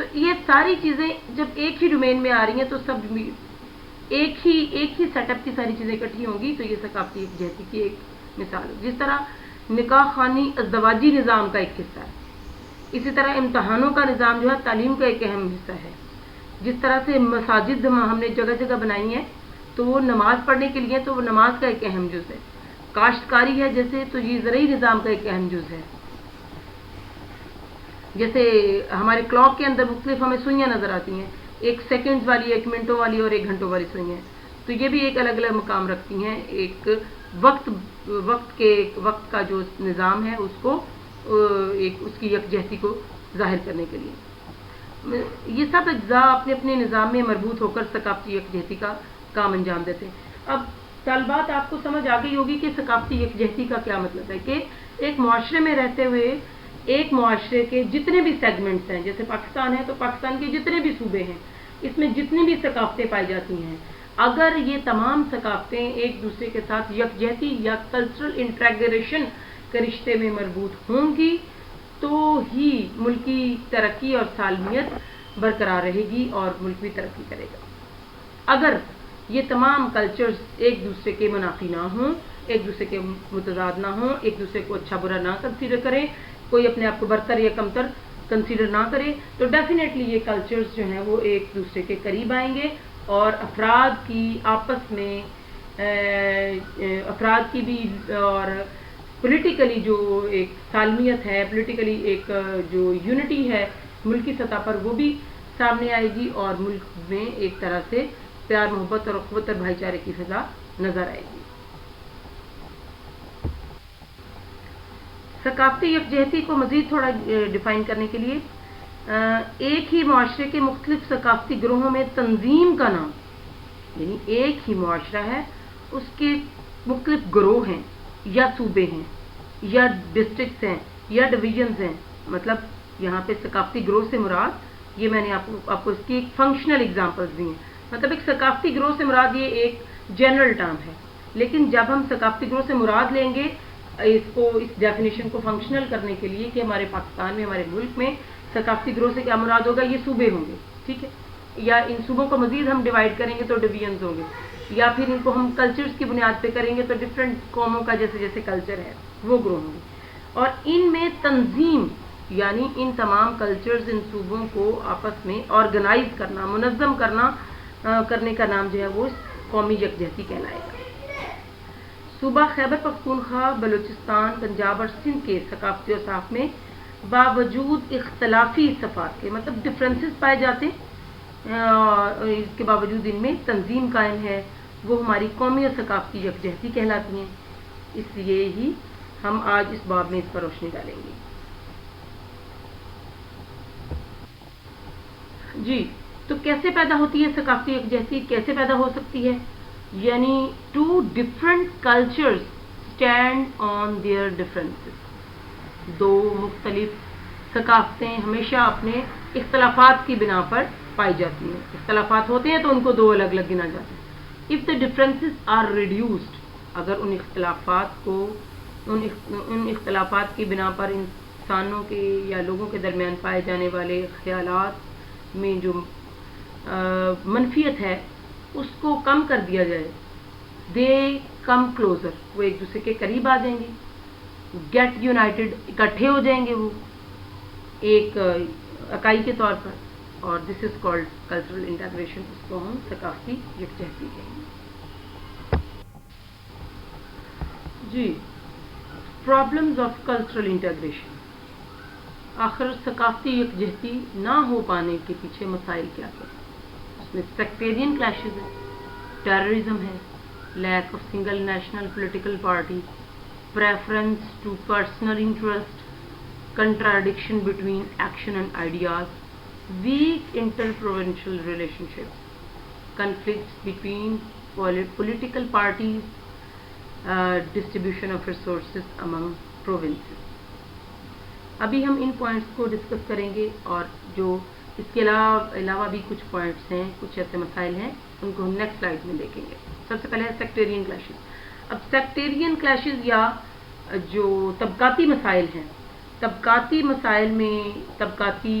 تو یہ ساری چیزیں جب ایک ہی ڈومین میں آ رہی ہیں تو سب ایک ہی سیٹ اپ کی ساری چیزیں اکٹھی ہوں گی، تو یہ ثقافتی یکجہتی کی ایک مثال ہے. جس طرح نکاح خوانی ازدواجی نظام کا ایک حصہ ہے، اسی طرح امتحانوں کا نظام جو ہے تعلیم کا ایک اہم حصہ ہے. جس طرح سے مساجد ہم نے جگہ جگہ بنائی ہیں تو وہ نماز پڑھنے کے لیے، تو وہ نماز کا ایک اہم جز ہے. کاشتکاری ہے جیسے، تو یہ زرعی نظام کا ایک اہم جز ہے. جیسے ہمارے کلاک کے اندر مختلف ہمیں سوئیاں نظر آتی ہیں، ایک سیکنڈز والی، ایک منٹوں والی اور ایک گھنٹوں والی سوئیاں، تو یہ بھی ایک الگ الگ مقام رکھتی ہیں. ایک وقت کا جو نظام ہے اس کو اس کی یکجہتی کو ظاہر کرنے کے لیے. یہ سب اجزاء اپنے اپنے نظام میں مربوط ہو کر ثقافتی یکجہتی کا کام انجام دیتے ہیں. اب طالبات آپ کو سمجھ آ گئی ہوگی کہ ثقافتی یکجہتی کا کیا مطلب ہے، کہ ایک معاشرے میں رہتے ہوئے ایک معاشرے کے جتنے بھی سیگمنٹس ہیں، جیسے پاکستان ہے تو پاکستان کے جتنے بھی صوبے ہیں، اس میں جتنی بھی ثقافتیں پائی جاتی ہیں، اگر یہ تمام ثقافتیں ایک دوسرے کے ساتھ یکجہتی یا کلچرل انٹیگریشن کے رشتے میں مربوط ہوں گی تو ہی ملکی ترقی اور سالمیت برقرار رہے گی اور ملک بھی ترقی کرے گا. اگر یہ تمام کلچرز ایک دوسرے کے منافی نہ ہوں، ایک دوسرے کے متضاد نہ ہوں، ایک دوسرے کو اچھا برا نہ کنسیڈر کریں، کوئی اپنے آپ کو برتر یا کمتر کنسیڈر نہ کرے، تو ڈیفینیٹلی یہ کلچرز جو ہیں وہ ایک دوسرے کے قریب آئیں گے اور افراد کی آپس میں افراد کی بھی اور پولیٹیکلی جو ایک سالمیت ہے، پولیٹیکلی ایک جو یونٹی ہے ملکی سطح پر، وہ بھی سامنے آئے گی اور ملک میں ایک طرح سے پیار محبت اور اخوت اور بھائی چارے کی فضا نظر آئے گی. ثقافتی یکجہتی کو مزید تھوڑا ڈیفائن کرنے کے لیے، ایک ہی معاشرے کے مختلف ثقافتی گروہوں میں تنظیم کا نام، یعنی ایک ہی معاشرہ ہے، اس کے مختلف گروہ ہیں یا صوبے ہیں یا ڈسٹرکٹس ہیں یا ڈویژنز ہیں. مطلب یہاں پہ ثقافتی گروہ سے مراد، یہ میں نے آپ کو اس کی ایک فنکشنل ایگزامپلس دی ہیں. مطلب ایک ثقافتی گروہ سے مراد یہ ایک جنرل ٹرم ہے، لیکن جب ہم ثقافتی گروہ سے مراد لیں گے اس ڈیفینیشن کو فنکشنل کرنے کے لیے کہ ہمارے پاکستان میں، ہمارے ملک میں ثقافتی گروہ سے کیا مراد ہوگا، یہ صوبے ہوں گے، ٹھیک ہے، یا ان صوبوں کو مزید ہم ڈیوائڈ کریں گے تو ڈویژنز ہوں گے، یا پھر ان کو ہم کلچرز کی بنیاد پہ کریں گے تو ڈفرینٹ قوموں کا جیسے جیسے کلچر ہے وہ گروہ ہوں گے. اور ان میں تنظیم، یعنی ان تمام کلچرز، ان صوبوں کو آپس میں آرگنائز کرنا، منظم کرنے کا نام جو ہے وہ قومی یکجہتی کہلائے گا. صوبہ خیبر پختونخوا، بلوچستان، پنجاب اور سندھ کے ثقافتی اوصاف میں باوجود اختلافی صفات کے، مطلب ڈفرینسز پائے جاتے ہیں، اس کے باوجود ان میں تنظیم قائم ہے، وہ ہماری قومی اور ثقافتی یکجہتی کہلاتی ہیں. اس لیے ہی ہم آج اس باب میں اس پر روشنی ڈالیں گے. جی، تو کیسے پیدا ہوتی ہے ثقافتی یکجہتی، کیسے پیدا ہو سکتی ہے؟ یعنی two different cultures stand on their differences. دو مختلف ثقافتیں ہمیشہ اپنے اختلافات کی بنا پر پائی جاتی ہیں. اختلافات ہوتے ہیں تو ان کو دو الگ الگ گنا جاتا ہے. If the differences are reduced, اگر ان اختلافات کی بنا پر انسانوں کے یا لوگوں کے درمیان پائے جانے والے خیالات میں جو منفیت ہے اس کو کم کر دیا جائے، دے کم کلوزر، وہ ایک دوسرے کے قریب آ جائیں گے، گیٹ یونائٹڈ، اکٹھے ہو جائیں گے وہ ایک اکائی کے طور پر، اور دس از کالڈ کلچرل انٹیگریشن. اس کو ہم ثقافتی یکجہتی کہیں گے. جی، پرابلمز آف کلچرل انٹیگریشن. آخر ثقافتی یکجہتی نہ ہو پانے کے پیچھے مسائل کیا کیا؟ اس میں سیکٹیرین کلیشز ہے، ٹیررزم ہے، lack of single national political party, preference to personal interest, contradiction between action and ideas, weak inter-provincial relationships, conflicts between political parties, distribution of resources among provinces. ابھی ہم ان پوائنٹس کو discuss کریں گے، اور جو اس کے علاوہ بھی کچھ پوائنٹس ہیں، کچھ ایسے مسائل ہیں، ان کو ہم نیکسٹ سلائیڈ میں دیکھیں گے. سب سے پہلے ہے سیکٹیرین کلیشز. اب سیکٹیرین کلیشز یا جو طبقاتی مسائل ہیں، طبقاتی مسائل میں طبقاتی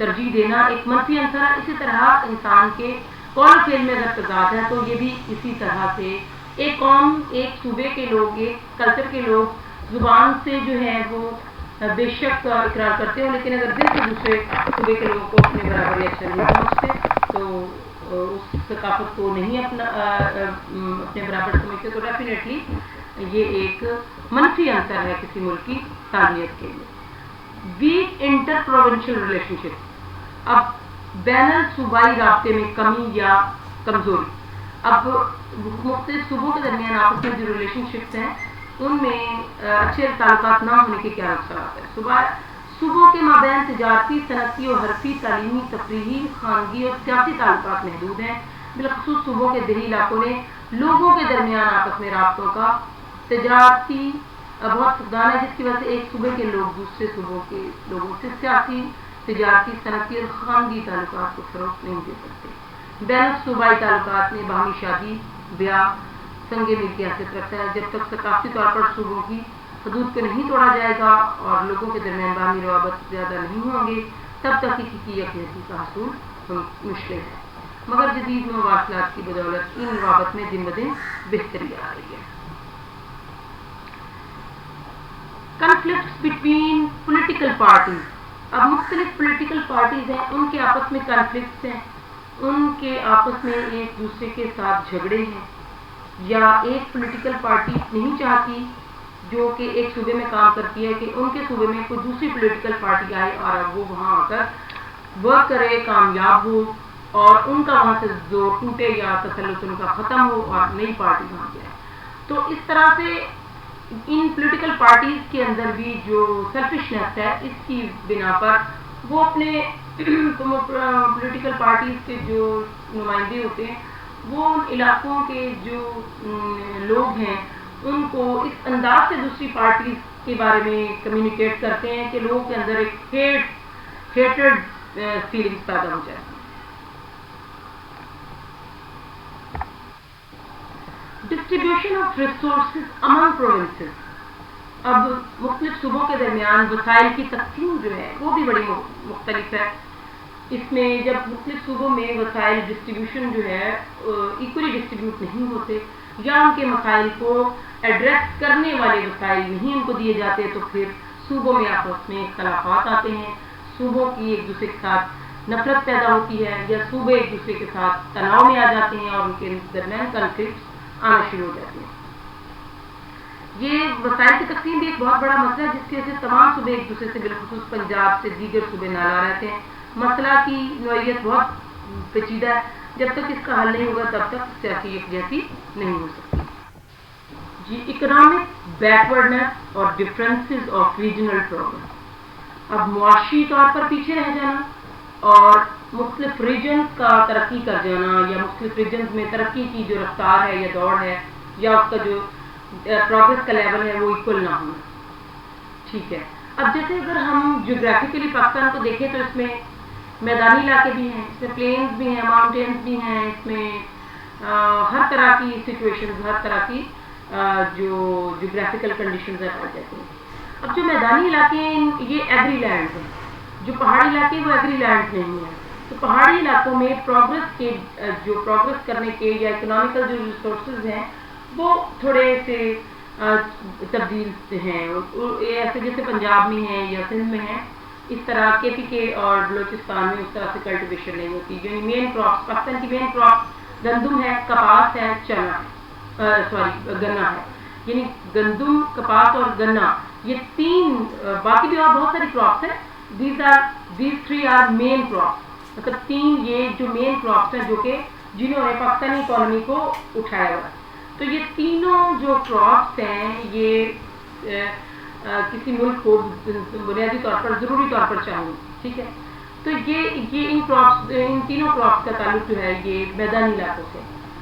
ترجیح دینا ایک منفی عنصر ہے. اسی طرح انسان کے قول و فعل میں اگر تضاد ہے تو یہ بھی اسی طرح سے ایک قوم، ایک صوبے کے لوگ، ایک کلچر کے لوگ زبان سے جو ہے وہ بے شک اقرار کرتے ہیں، لیکن اگر دل سے دوسرے صوبے کے لوگوں کو اپنے برابر اچھا نہیں سمجھتے تو اس ثقافت کو نہیں اپنے برابر سمجھتے، تو ڈیفینیٹلی یہ ایک منفی عنصر ہے کسی ملک کی تعمیت کے لیے. ویک انٹر پروونشل ریلیشن شپ، اب بین الصوبائی رابطے میں کمی یا کمزوری. اب مختلف صوبوں کے درمیان آپس میں جو ریلیشن شپس ہیں ان میں اچھے تعلقات نہ ہونے کے کیا نقصانات ہیں. صوبوں کے مابین تجارتی، صنعتی اور حرفی، تعلیمی، تفریحی، خانگی اور سیاسی تعلقات محدود ہیں. بالخصوص صوبوں کے دیہی علاقوں نے لوگوں کے درمیان آپس میں رابطوں کا تجارتی بہت فقدان ہے، جس کی وجہ سے ایک صوبے کے لوگ دوسرے صوبوں کے لوگوں سے سیاسی، تجارتی، صنعتی اور خانگی تعلقات کو فروغ نہیں دے سکتے. بین الصوبائی تعلقات میں باہمی شادی بیاہ سنگ میل کی حیثیت رکھتا ہے. جب تک ثقافتی طور پر صوبوں کی حدود کو نہیں توڑا جائے گا اور لوگوں کے درمیان باہمی روابط زیادہ نہیں ہوں گے، تب تک حقیقی یکجہتی کا حصول مشکل ہے. مگر جدید مواصلات کی بدولت ان روابط میں دن بدن بہتری آ رہی ہے. کنفلکٹس بٹوین پولیٹیکل پارٹیز، اب مختلف پولیٹیکل پارٹیز ہیں، ان کے آپس میں کنفلکٹس ہیں، ان کے آپس میں ایک دوسرے کے ساتھ جھگڑے ہیں، یا ایک پولیٹیکل پارٹی نہیں چاہتی جو کہ ایک صوبے میں کام کرتی ہے کہ ان کے صوبے میں کوئی دوسری پولیٹیکل پارٹی آئے اور وہ وہاں آ کر ورک کرے، کامیاب ہو اور ان کا وہاں سے زور ٹوٹے یا تسلط ان کا ختم ہو اور نئی پارٹی وہاں جائے. تو اس طرح سے ان پولیٹیکل پارٹیز کے اندر بھی جو سیلفشنس ہے اس کی بنا پر وہ اپنے پولیٹیکل پارٹیز کے جو نمائندے ہوتے ہیں وہ ان علاقوں کے جو لوگ ہیں ان کو اس انداز سے دوسری پارٹیز کے بارے میں کمیونیکیٹ کرتے ہیں کہ لوگوں کے اندر ایک ہیٹرڈ فیلنگز پیدا ہو جائے. Distribution of resources Umang provinces, اب مختلف صوبوں کے درمیان وسائل کی تقسیم جو ہے وہ بھی بڑی مختلف ہے. اس میں جب مختلف صوبوں میں وسائل ڈسٹریبیوشن جو ہے ایکولی ڈسٹریبیوٹ نہیں ہوتے یا ان کے مسائل کو ایڈریس کرنے والے وسائل نہیں ان کو دیے جاتے تو پھر صوبوں میں آپس میں اختلافات آتے ہیں، صوبوں کی ایک دوسرے کے ساتھ نفرت پیدا ہوتی ہے یا صوبے ایک دوسرے کے ساتھ تناؤ میں آ جاتے ہیں اور ان کے درمیان کنفلکٹس آنا شروع ہو جاتے ہیں. یہ وسائل کی تقسیم بھی ایک بہت بڑا مسئلہ ہے جس کی وجہ سے تمام صوبے ایک دوسرے سے بالخصوص پنجاب سے دیگر صوبے نالا رہتے ہیں. مسئلہ کی نوعیت بہت پیچیدہ ہے، جب تک اس کا حل نہیں ہوگا تب تک سیاسی یکجہتی نہیں ہو سکتی. جی، اکنامک بیکورڈنس اور ڈفرینسز آف ریجنل پروگرام، اب معاشی طور پر پیچھے رہ جانا اور مختلف ریجنز کا ترقی کر جانا یا مختلف ریجنز میں ترقی کی جو رفتار ہے یا دوڑ ہے یا اس کا جو پروگرس کا لیول ہے وہ ایکول نہ ہونا. ٹھیک ہے، اب جیسے اگر ہم جیوگرافیکلی پاکستان کو دیکھیں تو اس میں میدانی علاقے بھی ہیں، اس میں پلینز بھی ہیں، ماؤنٹینز بھی ہیں، اس میں ہر طرح کی سچویشنز، ہر طرح کی جو جیوگرافیکل کنڈیشنز پائی جاتی ہیں. اب جو میدانی علاقے ہیں یہ ایگری لینڈ ہیں، جو پہاڑی علاقے وہ ایگری لینڈ نہیں ہیں. تو پہاڑی علاقوں میں پروگرس کرنے کے یا اکنامیکل جو ریسورسز ہیں وہ تھوڑے سے تبدیل ہیں، ایسے جیسے پنجاب میں ہیں یا سندھ میں ہیں. اس طرح کے پی کے اور بلوچستان میں اس طرح سے کلٹیویشن نہیں ہوتی. جو مین کراپس پاکستان کی مین کراپ گندم ہے، کپاس ہے، گنا ہے. یعنی گندم، کپاس اور گنا یہ تین، باقی بھی اور بہت ساری کراپس ہیں. These three are main crops, مطلب تین یہ جو مین کراپس ہیں جو کہ جنہوں نے پاکستانی اکانومی کو اٹھایا ہوا. تو یہ تینوں جو کراپس ہیں یہ کسی ملک کو بنیادی طور پر ضروری طور پر چاہیے. ٹھیک ہے، تو یہ ان تینوں کراپس کا تعلق جو ہے یہ میدانی علاقوں سے.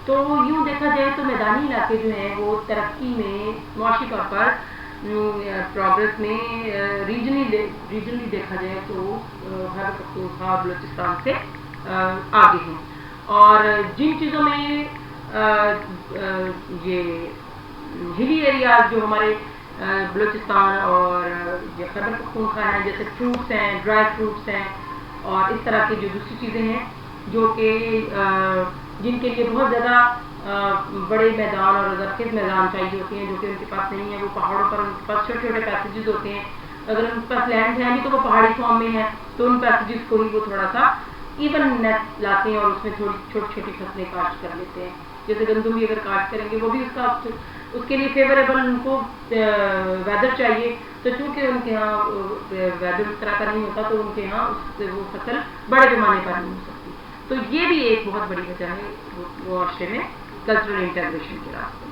تو یوں دیکھا جائے تو میدانی علاقے جو ہیں وہ ترقی میں معاشی طور پر پروگرس میں ریجنلی دیکھا جائے تو خیبر پختونخوا بلوچستان سے آگے ہیں. اور جن چیزوں میں یہ ہلی ایریاز جو ہمارے بلوچستان اور خیبر پختونخوا ہیں، جیسے فروٹس ہیں، ڈرائی فروٹس ہیں اور اس طرح کی جو دوسری چیزیں ہیں جو کہ جن کے لیے بہت زیادہ بڑے میدان اور زرخیز میدان چاہیے ہوتے ہیں جو کہ ان کے پاس نہیں ہے. وہ پہاڑوں پر ان کے پاس چھوٹے چھوٹے پیسیجز ہوتے ہیں. اگر ان کے پاس لینڈ ہے نہیں تو وہ پہاڑی فارم میں ہے تو ان پیسیجز کو ہی وہ تھوڑا سا ایون نیٹ لاتے ہیں اور اس میں تھوڑی چھوٹی چھوٹی فصلیں کاشت کر لیتے ہیں. جیسے گندم بھی اگر کاشت کریں گے وہ بھی اس کے لیے فیوریبل ان کو ویدر چاہیے. تو چونکہ ان کے یہاں ویدر اس طرح کا نہیں ہوتا تو ان کے یہاں وہ فصل بڑے پیمانے پر نہیں ہو سکتی. تو یہ بھی ایک بہت بڑی وجہ ہے معاشرے میں کلچرل انٹیگریشن کے راستے.